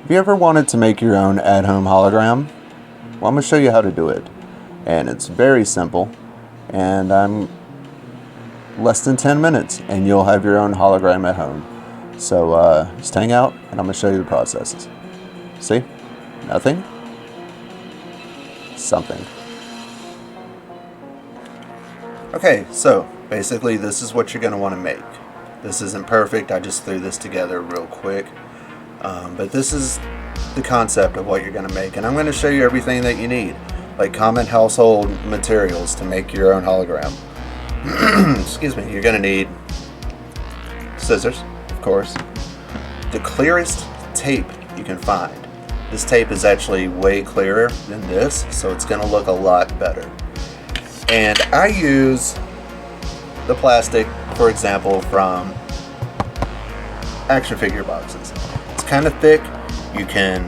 Have you ever wanted to make your own at-home hologram? Well, I'm going to show you how to do it. And it's very simple. And I'm less than 10 minutes and you'll have your own hologram at home. So just hang out and I'm going to show you the processes. See? Nothing. Something. Okay, so basically this is what you're going to want to make. This isn't perfect. I just threw this together real quick. But this is the concept of what you're going to make. And I'm going to show you everything that you need, like common household materials to make your own hologram. Excuse me. You're going to need scissors, of course, the clearest tape you can find. This tape is actually way clearer than this, so it's going to look a lot better. And I use the plastic, for example, from action figure boxes. It's kind of thick. You can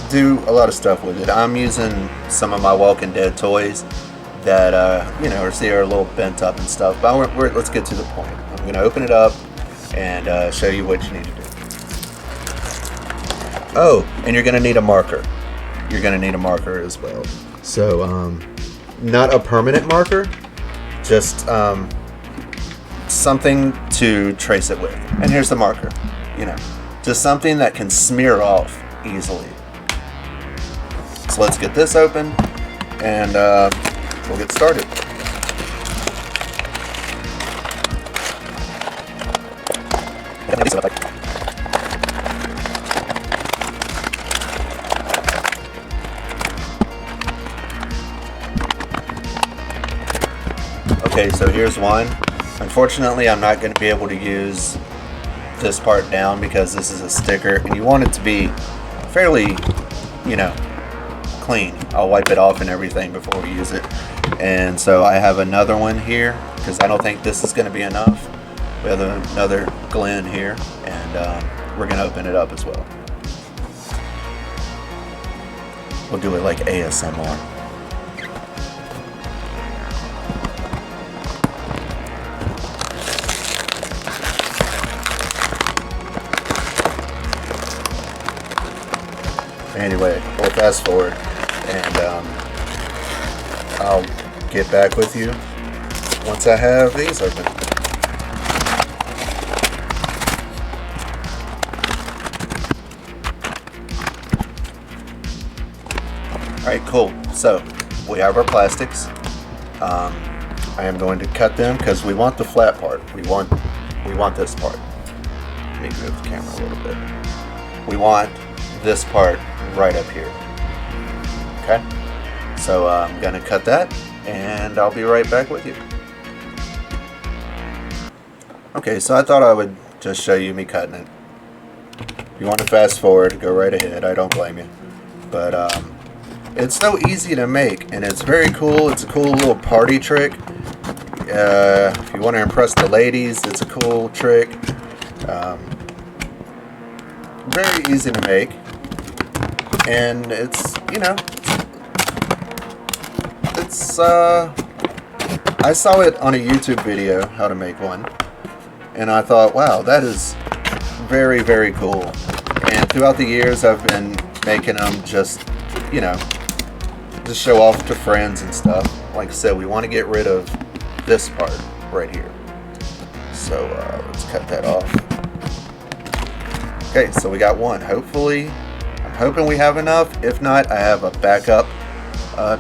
do a lot of stuff with it. I'm using some of my Walking Dead toys that are a little bent up and stuff. But let's get to the point. I'm going to open it up and show you what you need to do. Oh, and you're going to need a marker. You're going to need a marker as well. So, not a permanent marker, just something to trace it with. And here's the marker. Just something that can smear off easily. So let's get this open and we'll get started. Okay, so here's one. Unfortunately, I'm not going to be able to use this part down because this is a sticker and you want it to be fairly, clean. I'll wipe it off and everything before we use it. And so I have another one here because I don't think this is going to be enough. We have another Glen here and we're going to open it up as well. We'll do it like ASMR. Anyway, we'll fast forward and I'll get back with you once I have these open. Alright, cool. So, we have our plastics. I am going to cut them because we want the flat part. We want this part. Let me move the camera a little bit. We want this part right up here. Okay, so I'm gonna cut that and I'll be right back with you. Okay, so I thought I would just show you me cutting it. If you want to fast forward, go right ahead. I don't blame you. But it's so easy to make and it's very cool. It's a cool little party trick. If you want to impress the ladies, it's a cool trick. Very easy to make. And it's, I saw it on a YouTube video, how to make one, and I thought, wow, that is very, very cool. And throughout the years, I've been making them just show off to friends and stuff. Like I said, we want to get rid of this part right here. So let's cut that off. Okay, so we got one. Hoping we have enough. If not, I have a backup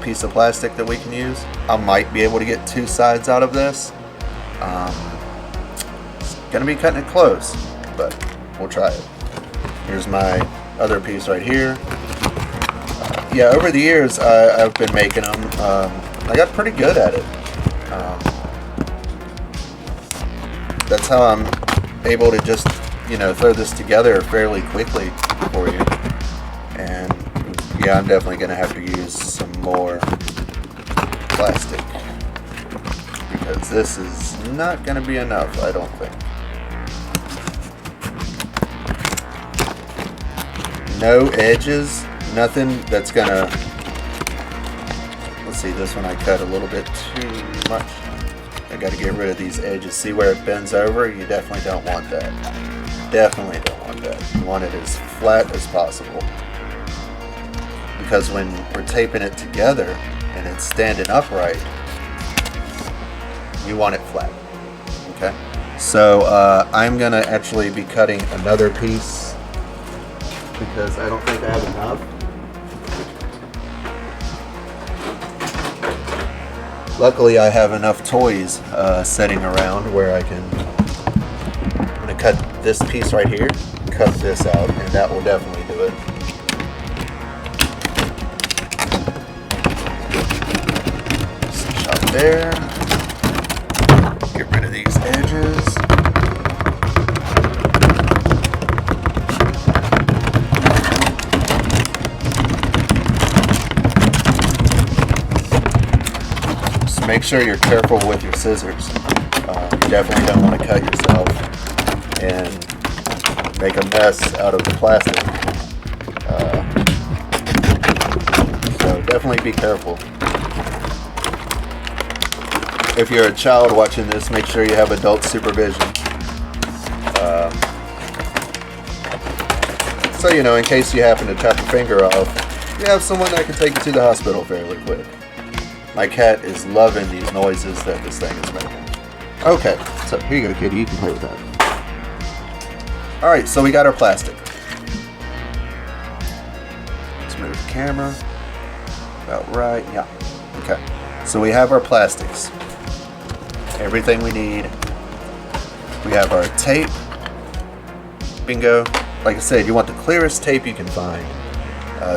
piece of plastic that we can use. I might be able to get two sides out of this. It's gonna be cutting it close, but we'll try it. Here's my other piece right here. Yeah, over the years I've been making them. I got pretty good at it. That's how I'm able to just throw this together fairly quickly for you. And yeah, I'm definitely going to have to use some more plastic because this is not going to be enough, I don't think. No edges, nothing that's going to... Let's see, this one I cut a little bit too much. Maybe got to get rid of these edges. See where it bends over? You definitely don't want that. Definitely don't want that. You want it as flat as possible. Because when we're taping it together and it's standing upright, you want it flat. Okay? So I'm going to actually be cutting another piece because I don't think I have enough. Luckily, I have enough toys sitting around where I'm going to cut this piece right here, cut this out, and that will definitely do it. Shot there. Get rid of these edges. Make sure you're careful with your scissors. You definitely don't want to cut yourself and make a mess out of the plastic. So definitely be careful. If you're a child watching this, make sure you have adult supervision. So, you know, in case you happen to chop your finger off, you have someone that can take you to the hospital fairly quick. My cat is loving these noises that this thing is making. Okay, so here you go, kitty. You can play with that. Alright, so we got our plastic. Let's move the camera. About right, yeah. Okay, so we have our plastics. Everything we need. We have our tape. Bingo. Like I said, you want the clearest tape you can find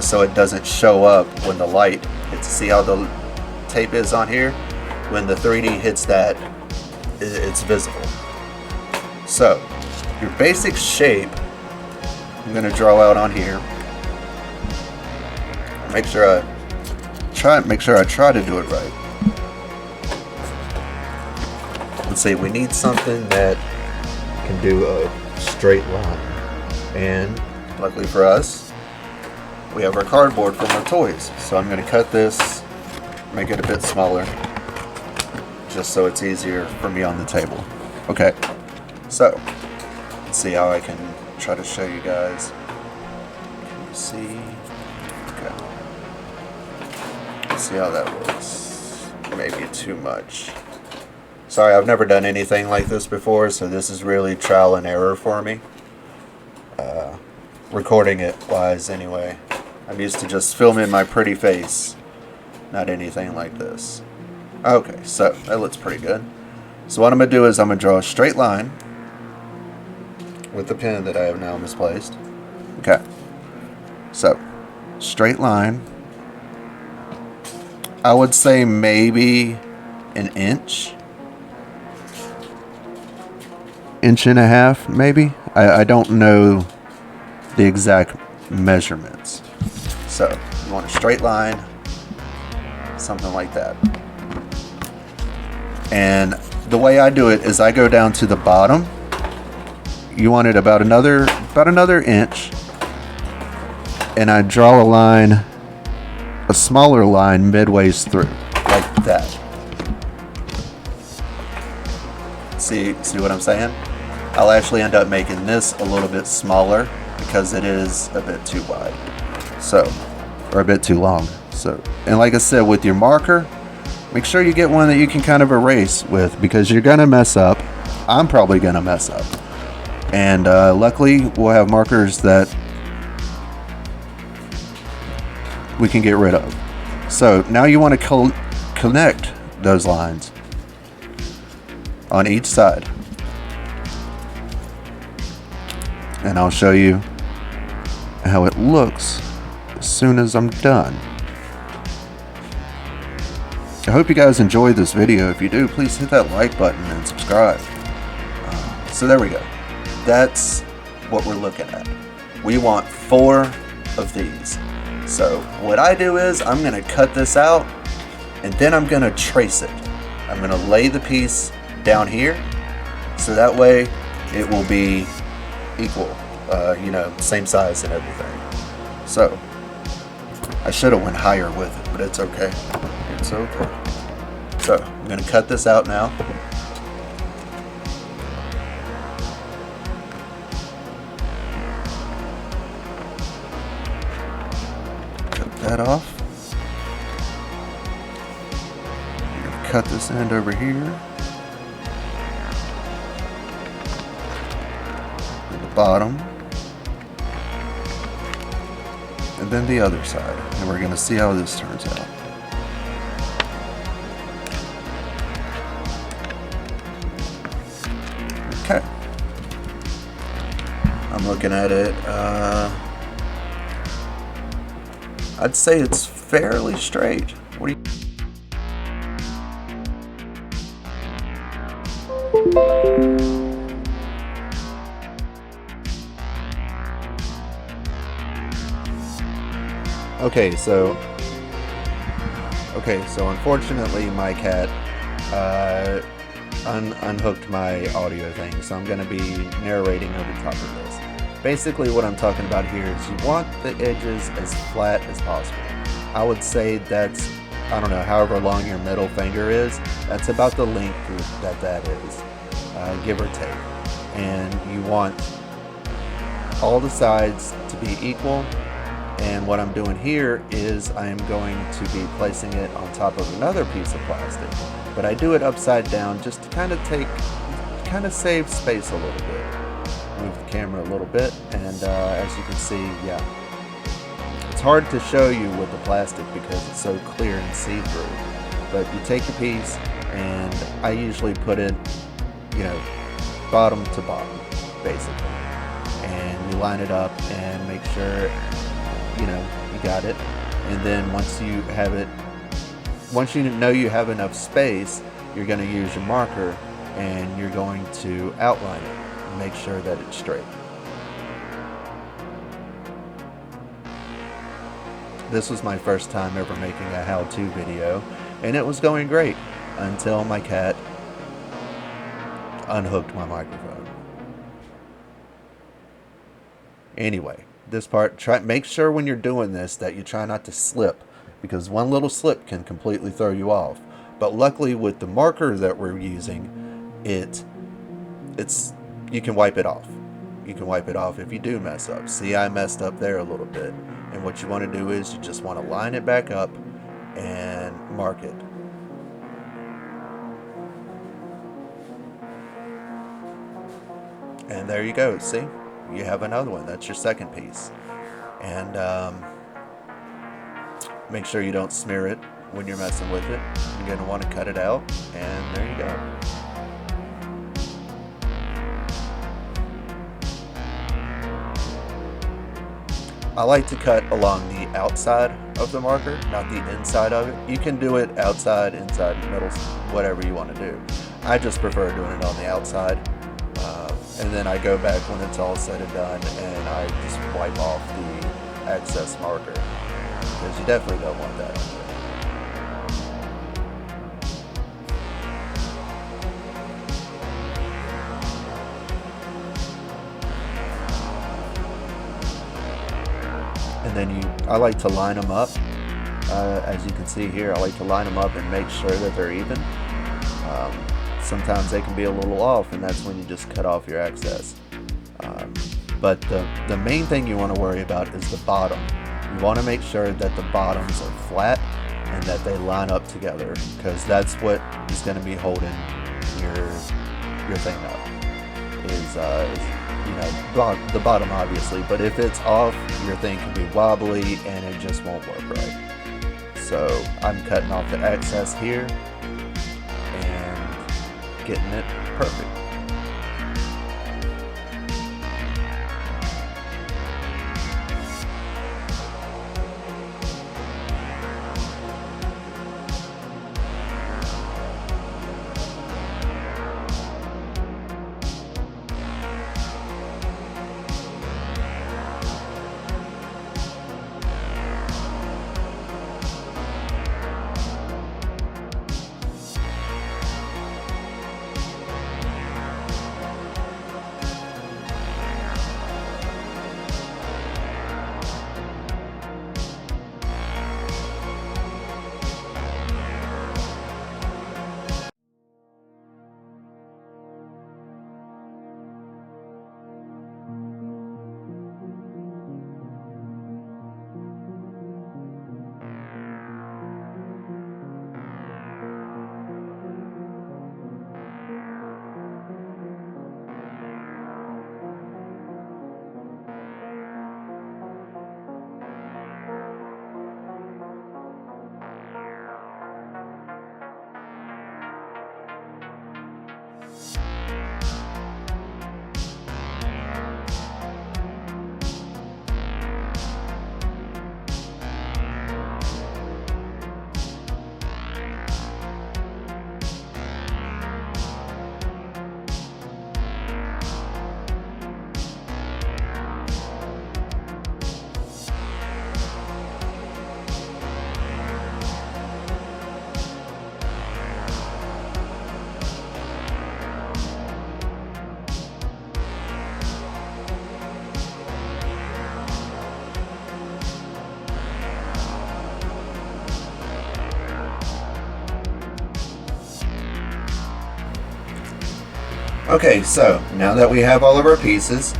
so it doesn't show up when the light hits. See how the tape is on here? When the 3D hits that, it's visible. So your basic shape I'm going to draw out on here. Make sure I try to do it right. Let's see, we need something that can do a straight line, and luckily for us we have our cardboard from our toys. So I'm going to cut this, make it a bit smaller, just so it's easier for me on the table. Okay, so let's see how I can try to show you guys. Can you see? Okay. Let's see how that looks. Maybe too much. Sorry, I've never done anything like this before, so this is really trial and error for me. Recording it wise anyway. I'm used to just filming my pretty face. Not anything like this. Okay, so that looks pretty good. So what I'm going to do is I'm going to draw a straight line with the pen that I have now misplaced. Okay, so straight line. I would say maybe an inch. Inch and a half, maybe. I don't know the exact measurements. So you want a straight line, something like that. And the way I do it is I go down to the bottom. You want it about another inch, and I draw a line, a smaller line midways through, like that. See what I'm saying? I'll actually end up making this a little bit smaller because it is a bit too wide. So, or a bit too long. So, and like I said, with your marker, make sure you get one that you can kind of erase with, because you're gonna mess up. I'm probably gonna mess up. And luckily, we'll have markers that we can get rid of. So now you want to connect those lines on each side. And I'll show you how it looks as soon as I'm done. I hope you guys enjoyed this video. If you do, please hit that like button and subscribe. So there we go. That's what we're looking at. We want 4 of these. So what I do is I'm going to cut this out, and then I'm going to trace it. I'm going to lay the piece down here, so that way it will be equal, same size and everything. So I should have went higher with it, but it's okay. It's okay. So I'm going to cut this out now. that off. I'm going to cut this end over here. And the bottom. And then the other side. And we're going to see how this turns out. Okay. I'm looking at it. I'd say it's fairly straight. What do you? Okay, so unfortunately my cat unhooked my audio thing, so I'm going to be narrating over top of this. Basically what I'm talking about here is you want the edges as flat as possible. I would say that's, I don't know, however long your middle finger is, that's about the length that is, give or take. And you want all the sides to be equal. And what I'm doing here is I'm going to be placing it on top of another piece of plastic. But I do it upside down just to kind of save space a little bit. Move the camera a little bit, and as you can see, yeah. It's hard to show you with the plastic because it's so clear and see-through. But you take the piece, and I usually put it, bottom to bottom, basically. And you line it up and make sure you got it, and then once you know you have enough space, you're going to use your marker and you're going to outline it and make sure that it's straight. This was my first time ever making a how-to video, and it was going great until my cat unhooked my microphone. Anyway, this part, make sure when you're doing this that you try not to slip, because one little slip can completely throw you off. But luckily with the marker that we're using, you can wipe it off. You can wipe it off if you do mess up. See, I messed up there a little bit. And what you want to do is you just want to line it back up and mark it. And there you go, see? You have another one. That's your second piece. And make sure you don't smear it when you're messing with it. You're going to want to cut it out, and there you go. I like to cut along the outside of the marker, not the inside of it. You can do it outside, inside, middle, whatever you want to do. I just prefer doing it on the outside. And then I go back when it's all said and done, and I just wipe off the excess marker, because you definitely don't want that on there. And then I like to line them up. As you can see here, I like to line them up and make sure that they're even. Sometimes they can be a little off, and that's when you just cut off your excess. But the main thing you want to worry about is the bottom. You want to make sure that the bottoms are flat and that they line up together, because that's what is going to be holding your thing up. Is the bottom, obviously. But if it's off, your thing can be wobbly and it just won't work right. So I'm cutting off the excess here and getting it perfect. Okay, so now that we have all of our pieces,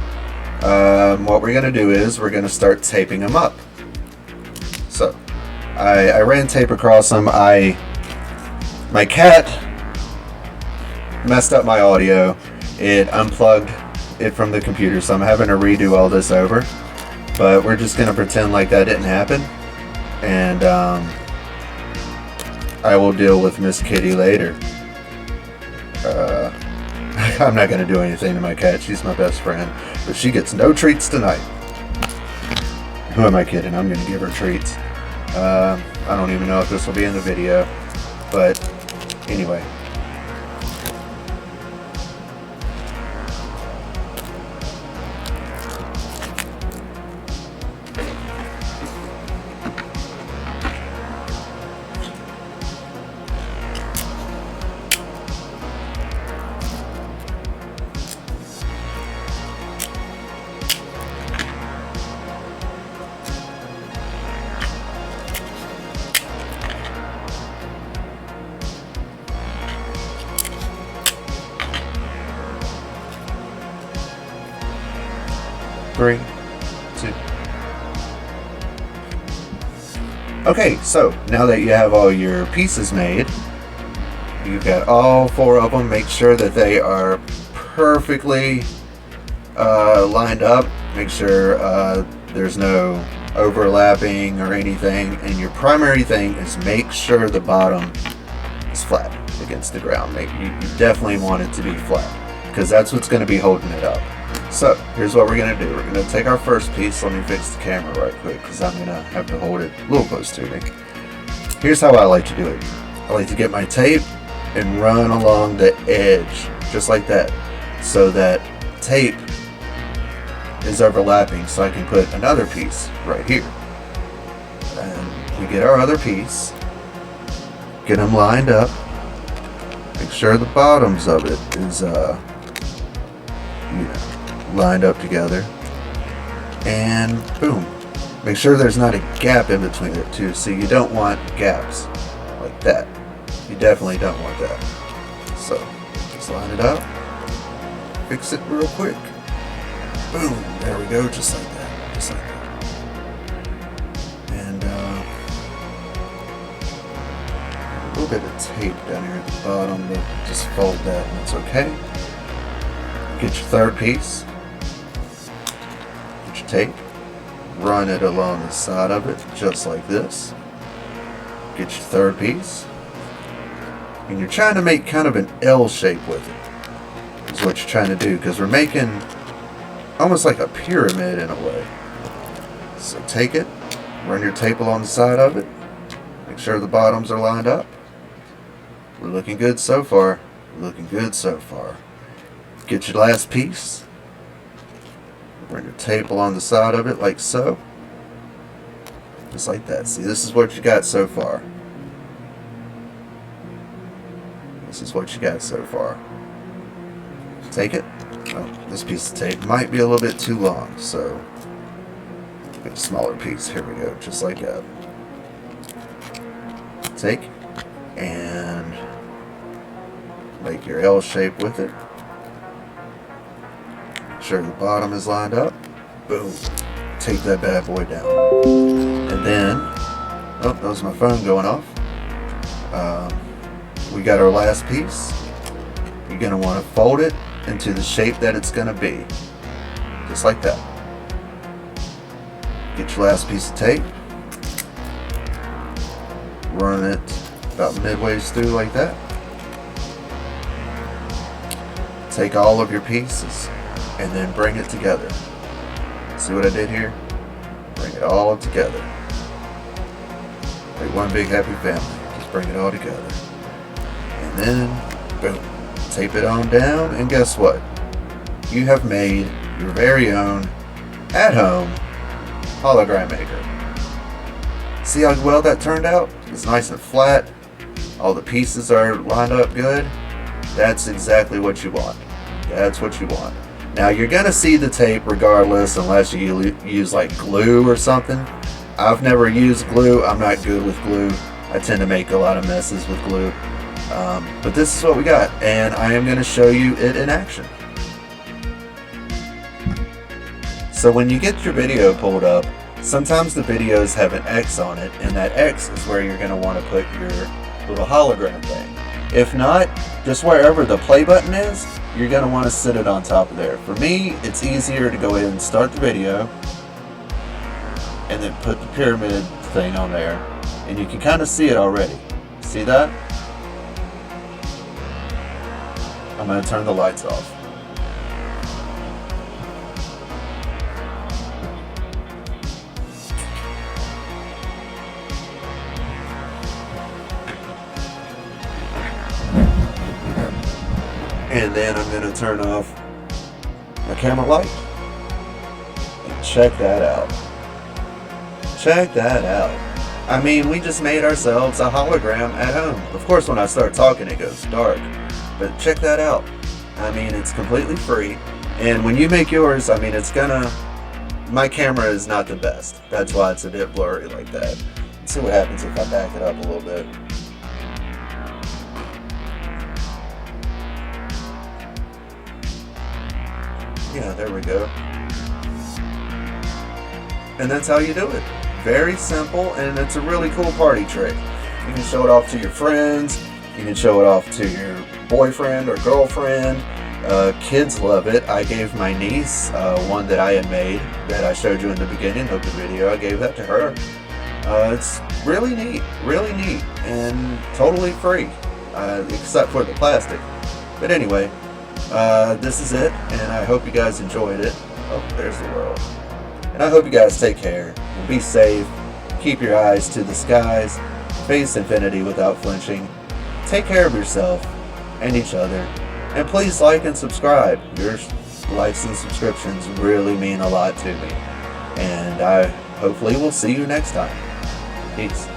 what we're going to do is we're going to start taping them up. So I ran tape across them. My cat messed up my audio. It unplugged it from the computer, so I'm having to redo all this over. But we're just going to pretend like that didn't happen. And I will deal with Miss Kitty later. I'm not going to do anything to my cat. She's my best friend. But she gets no treats tonight. Who am I kidding? I'm going to give her treats. I don't even know if this will be in the video. But anyway. Three, two. Okay, so now that you have all your pieces made, you've got all 4 of them. Make sure that they are perfectly lined up. Make sure there's no overlapping or anything. And your primary thing is make sure the bottom is flat against the ground. You definitely want it to be flat, because that's what's going to be holding it up. So here's what we're going to do. We're going to take our first piece. Let me fix the camera right quick, because I'm going to have to hold it a little close to me. Here's how I like to do it. I like to get my tape and run along the edge, just like that, so that tape is overlapping, so I can put another piece right here. And we get our other piece, get them lined up, make sure the bottoms of it is lined up together, and boom. Make sure there's not a gap in between it too, so you don't want gaps like that. You definitely don't want that. So just line it up, fix it real quick, boom, there we go, just like that, just like that. And a little bit of tape down here at the bottom, but just fold that and it's okay. Get your third piece, get your tape, run it along the side of it, just like this. Get your third piece, and you're trying to make kind of an L shape with it, is what you're trying to do, because we're making almost like a pyramid in a way. So take it, run your tape along the side of it, make sure the bottoms are lined up. We're looking good so far, we're looking good so far. Get your last piece, run your tape along the side of it like so, just like that. See, this is what you got so far. This is what you got so far. Take it. Oh, this piece of tape might be a little bit too long, so get a smaller piece. Here we go, just like that. Take and make your L shape with it. Make sure the bottom is lined up. Boom. Take that bad boy down. And then, oh, that was my phone going off. We got our last piece. You're going to want to fold it into the shape that it's going to be. Just like that. Get your last piece of tape. Run it about midways through like that. Take all of your pieces and then bring it together. See what I did here? Bring it all together. Like one big happy family. Just bring it all together. And then, boom, tape it on down, and guess what? You have made your very own, at-home, hologram maker. See how well that turned out? It's nice and flat. All the pieces are lined up good. That's exactly what you want. That's what you want. Now, you're going to see the tape regardless, unless you use like glue or something. I've never used glue. I'm not good with glue. I tend to make a lot of messes with glue. But this is what we got, and I am going to show you it in action. So when you get your video pulled up, sometimes the videos have an X on it, and that X is where you're going to want to put your little hologram thing. If not, just wherever the play button is, you're going to want to sit it on top of there. For me, it's easier to go ahead and start the video and then put the pyramid thing on there, and you can kind of see it already. See that? I'm going to turn the lights off. And then I'm going to turn off my camera light. And check that out. Check that out. I mean, we just made ourselves a hologram at home. Of course, when I start talking, it goes dark. But check that out. I mean, it's completely free. And when you make yours, I mean, it's gonna... My camera is not the best. That's why it's a bit blurry like that. Let's see what happens if I back it up a little bit. Yeah, there we go. And that's how you do it. Very simple, and it's a really cool party trick. You can show it off to your friends. You can show it off to your boyfriend or girlfriend. Kids love it. I gave my niece one that I had made that I showed you in the beginning of the video. I gave that to her. It's really neat, and totally free, except for the plastic. But anyway, this is it, and I hope you guys enjoyed it. Oh, there's the world. And I hope you guys take care and be safe. Keep your eyes to the skies. Face infinity without flinching. Take care of yourself and each other. And please like and subscribe. Your likes and subscriptions really mean a lot to me. And I hopefully will see you next time. Peace.